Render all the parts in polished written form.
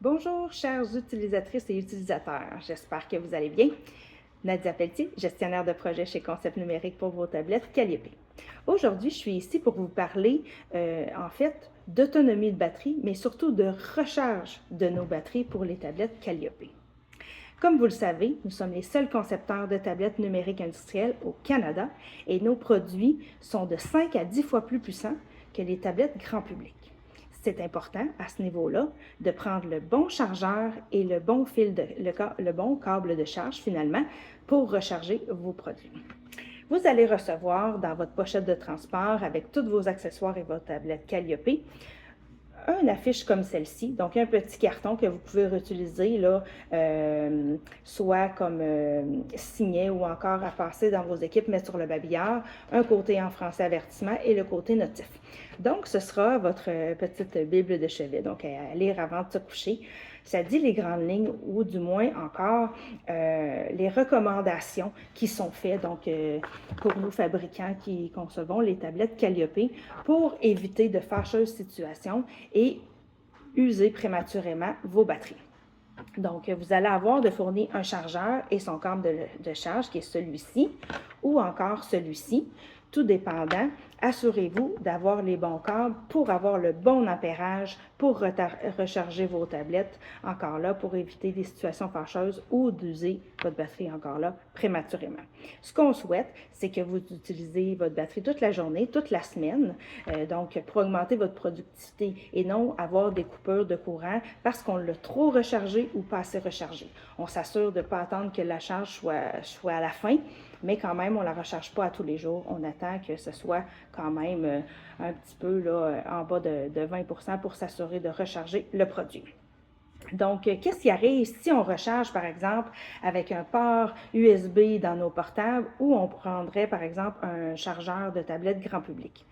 Bonjour, chères utilisatrices et utilisateurs. J'espère que vous allez bien. Nadia Pelletier, gestionnaire de projet chez Concept Numérique pour vos tablettes Calliope. Aujourd'hui, je suis ici pour vous parler, d'autonomie de batterie, mais surtout de recharge de nos batteries pour les tablettes Calliope. Comme vous le savez, nous sommes les seuls concepteurs de tablettes numériques industrielles au Canada et nos produits sont de 5 à 10 fois plus puissants que les tablettes grand public. C'est important à ce niveau-là de prendre le bon chargeur et le bon le bon câble de charge finalement pour recharger vos produits. Vous allez recevoir dans votre pochette de transport avec tous vos accessoires et votre tablette Calliope une affiche comme celle-ci, donc un petit carton que vous pouvez réutiliser, là, soit comme signet ou encore à passer dans vos équipes, mettre sur le babillard, un côté en français avertissement et le côté notif. Donc, ce sera votre petite Bible de chevet, donc à lire avant de se coucher. Ça dit les grandes lignes ou du moins encore les recommandations qui sont faites donc, pour nous fabricants qui concevons les tablettes Calliope pour éviter de fâcheuses situations et user prématurément vos batteries. Donc, vous allez avoir de fournir un chargeur et son câble de charge qui est celui-ci ou encore celui-ci. Tout dépendant, assurez-vous d'avoir les bons câbles pour avoir le bon ampérage pour recharger vos tablettes, encore là, pour éviter des situations fâcheuses ou d'user votre batterie, encore là, prématurément. Ce qu'on souhaite, c'est que vous utilisez votre batterie toute la journée, toute la semaine, donc pour augmenter votre productivité et non avoir des coupures de courant parce qu'on l'a trop rechargé ou pas assez rechargé. On s'assure de ne pas attendre que la charge soit à la fin, mais quand même, on ne la recharge pas à tous les jours. On attend que ce soit quand même un petit peu là, en bas de 20% pour s'assurer de recharger le produit. Donc, qu'est-ce qui arrive si on recharge, par exemple, avec un port USB dans nos portables ou on prendrait, par exemple, un chargeur de tablette grand public?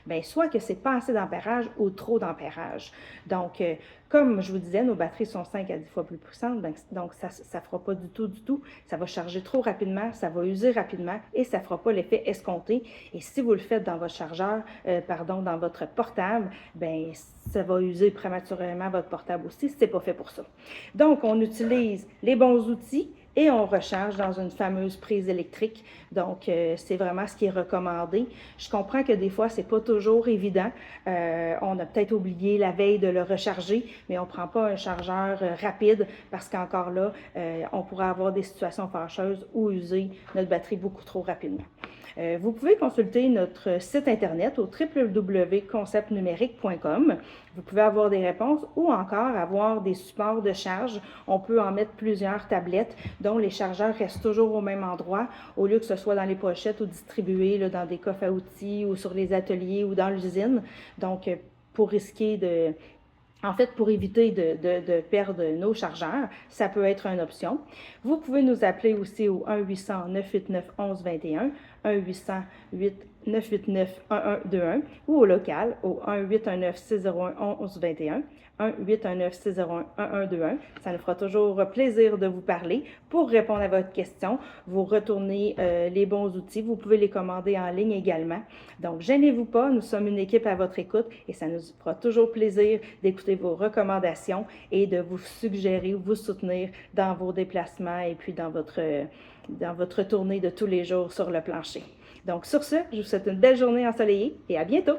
Bien, soit que c'est pas assez d'ampérage ou trop d'ampérage. Donc, comme je vous disais, nos batteries sont 5 à 10 fois plus puissantes, donc ça ne fera pas du tout. Ça va charger trop rapidement, ça va user rapidement et ça ne fera pas l'effet escompté. Et si vous le faites dans votre chargeur, dans votre portable, bien, ça va user prématurément votre portable aussi si ce n'est pas fait pour ça. Donc, on utilise les bons outils et on recharge dans une fameuse prise électrique. Donc, c'est vraiment ce qui est recommandé. Je comprends que des fois, ce n'est pas toujours évident. On a peut-être oublié la veille de le recharger, mais on ne prend pas un chargeur rapide parce qu'encore là, on pourrait avoir des situations fâcheuses ou user notre batterie beaucoup trop rapidement. Vous pouvez consulter notre site internet au www.conceptnumérique.com. Vous pouvez avoir des réponses ou encore avoir des supports de charge. On peut en mettre plusieurs tablettes dont les chargeurs restent toujours au même endroit au lieu que ce soit dans les pochettes ou distribués là, dans des coffres à outils ou sur les ateliers ou dans l'usine. Donc, pour éviter de perdre nos chargeurs, ça peut être une option. Vous pouvez nous appeler aussi au 1-800-989-1121, 1-800-989-1121 ou au local au 1-819-601-1121, 1-819-601-1121. Ça nous fera toujours plaisir de vous parler pour répondre à votre question. Vous retournez les bons outils. Vous pouvez les commander en ligne également. Donc, gênez-vous pas. Nous sommes une équipe à votre écoute et ça nous fera toujours plaisir d'écouter vos recommandations et de vous suggérer ou vous soutenir dans vos déplacements et puis dans votre tournée de tous les jours sur le plancher. Donc, sur ce, je vous souhaite une belle journée ensoleillée et à bientôt!